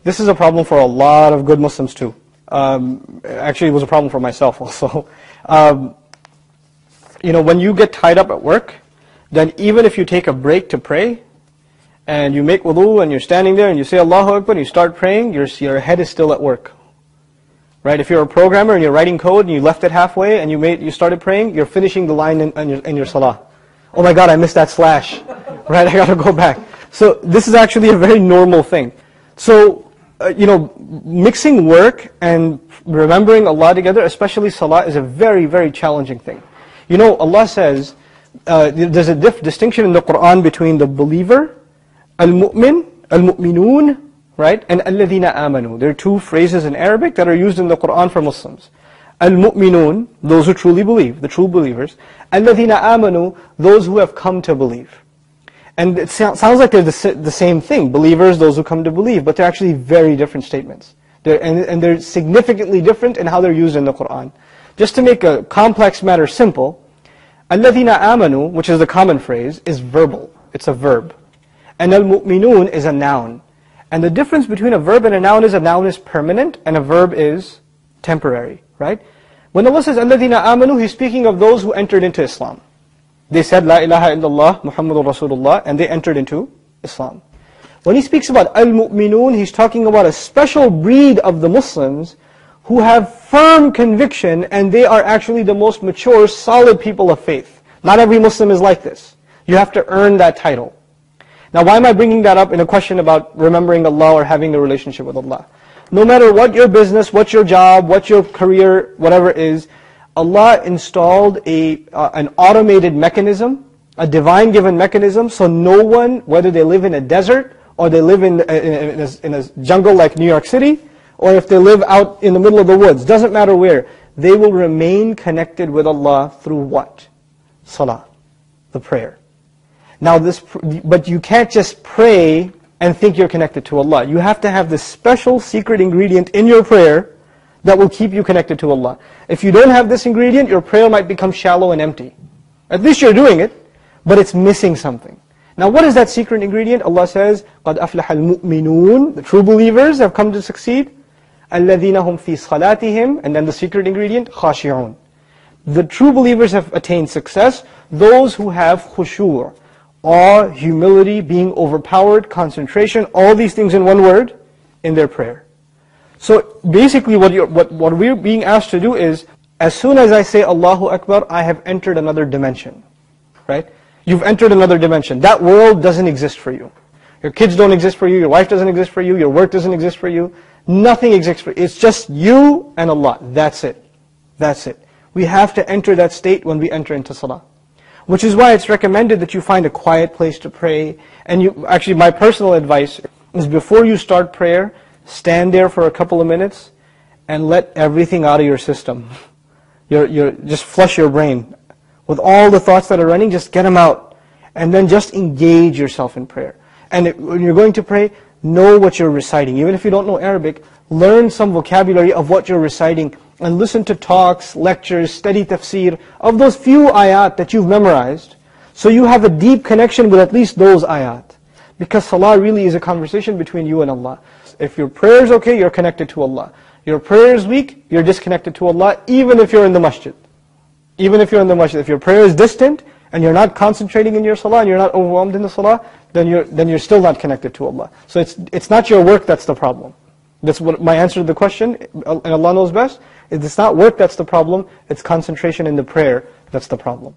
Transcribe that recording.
This is a problem for a lot of good Muslims too. Actually, it was a problem for myself also. When you get tied up at work, then even if you take a break to pray, and you make wudu, and you're standing there, and you say Allahu Akbar, and you start praying, your head is still at work. Right? If you're a programmer, and you're writing code, and you left it halfway, and you started praying, you're finishing the line in your salah. Oh my God, I missed that slash. Right, I gotta go back. So this is actually a very normal thing. So, mixing work and remembering Allah together, especially salah, is a very, very challenging thing. Allah says, there's a distinction in the Quran between the believer, al-mu'min, al-mu'minun, right, and alladhina amanu. There are two phrases in Arabic that are used in the Quran for Muslims. Al-mu'minun, those who truly believe, the true believers. Alladhina amanu, those who have come to believe. And it sounds like they're the same thing, believers, those who come to believe, but they're actually very different statements. And they're significantly different in how they're used in the Quran. Just to make a complex matter simple, alladhina amanu, which is the common phrase, is verbal. It's a verb. And al-mu'minun is a noun. And the difference between a verb and a noun is permanent and a verb is temporary, right? When Allah says alladhina amanu, He's speaking of those who entered into Islam. They said La ilaha illallah Muhammadur Rasulullah, and they entered into Islam. When He speaks about al-mu'minun, He's talking about a special breed of the Muslims who have firm conviction, and they are actually the most mature, solid people of faith. Not every Muslim is like this. You have to earn that title. Now, why am I bringing that up in a question about remembering Allah or having a relationship with Allah? No matter what your business, what your job, what your career, whatever it is, Allah installed an automated mechanism, a divine given mechanism, so no one, whether they live in a desert, or they live in a jungle like New York City, or if they live out in the middle of the woods, doesn't matter where, they will remain connected with Allah through what? Salah, the prayer. Now but you can't just pray and think you're connected to Allah. You have to have this special secret ingredient in your prayer that will keep you connected to Allah. If you don't have this ingredient, your prayer might become shallow and empty. At least you're doing it, but it's missing something. Now what is that secret ingredient? Allah says, قَدْ أَفْلَحَ الْمُؤْمِنُونَ, the true believers have come to succeed. الَّذِينَ هُمْ فِي صَلَاتِهِمْ, and then the secret ingredient, خَاشِعُونَ. The true believers have attained success, those who have khushu', awe, humility, being overpowered, concentration, all these things in one word, in their prayer. So basically what we're being asked to do is, as soon as I say Allahu Akbar, I have entered another dimension. Right? You've entered another dimension. That world doesn't exist for you. Your kids don't exist for you, your wife doesn't exist for you, your work doesn't exist for you. Nothing exists for you. It's just you and Allah. That's it. That's it. We have to enter that state when we enter into salah. Which is why it's recommended that you find a quiet place to pray. And actually my personal advice is before you start prayer, stand there for a couple of minutes and let everything out of your system. Just flush your brain. With all the thoughts that are running, just get them out. And then just engage yourself in prayer. And when you're going to pray, know what you're reciting. Even if you don't know Arabic, learn some vocabulary of what you're reciting. And listen to talks, lectures, study tafsir of those few ayat that you've memorized. So you have a deep connection with at least those ayat. Because salah really is a conversation between you and Allah. If your prayer is okay, you're connected to Allah. Your prayer is weak, you're disconnected to Allah, even if you're in the masjid. Even if you're in the masjid. If your prayer is distant, and you're not concentrating in your salah, and you're not overwhelmed in the salah, then you're still not connected to Allah. So it's not your work that's the problem. That's what my answer to the question, and Allah knows best. It's not work that's the problem, it's concentration in the prayer that's the problem.